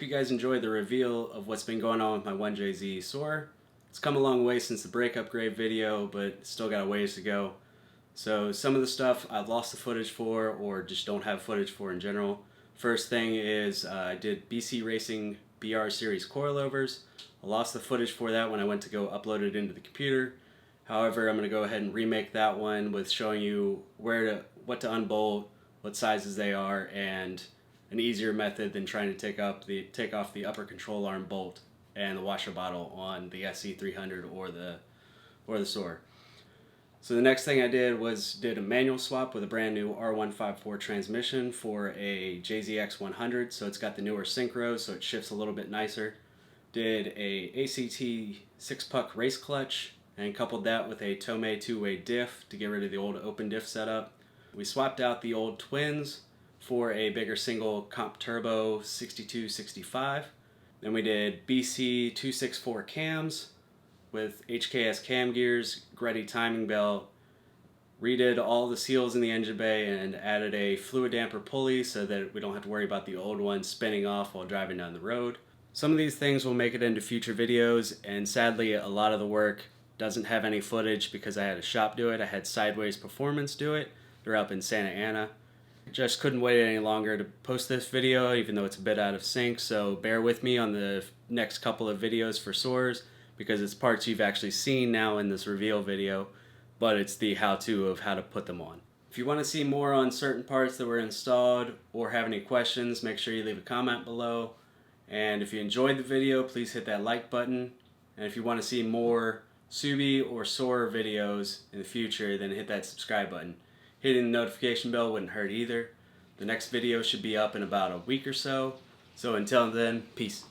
you guys enjoyed the reveal of what's been going on with my 1JZ Soarer. It's come a long way since the brake upgrade video, but still got a ways to go. So some of the stuff I've lost the footage for or just don't have footage for in general. First thing is I did BC Racing BR Series coilovers. I lost the footage for that when I went to go upload it into the computer. However, I'm going to go ahead and remake that one with showing you what to unbolt, what sizes they are, and an easier method than trying to take off the upper control arm bolt and the washer bottle on the SC300 or the Soarer. So the next thing I did a manual swap with a brand new R154 transmission for a JZX 100. So it's got the newer synchro, so it shifts a little bit nicer. Did a ACT 6-puck race clutch and coupled that with a Tomei 2-way diff to get rid of the old open diff setup. We swapped out the old twins for a bigger single comp turbo 6265. Then we did BC 264 cams with HKS cam gears, Greddy timing belt, redid all the seals in the engine bay, and added a Fluidampr pulley so that we don't have to worry about the old one spinning off while driving down the road. Some of these things will make it into future videos, and sadly a lot of the work doesn't have any footage because I had a shop do it. I had Sideways Performance do it. They're up in Santa Ana. Just couldn't wait any longer to post this video, even though it's a bit out of sync, so bear with me on the next couple of videos for Soarers, because it's parts you've actually seen now in this reveal video, but it's the how-to of how to put them on. If you want to see more on certain parts that were installed or have any questions, make sure you leave a comment below. And if you enjoyed the video, please hit that like button. And if you want to see more Subi or Soarer videos in the future, then hit that subscribe button. Hitting the notification bell wouldn't hurt either. The next video should be up in about a week or so. So until then, peace.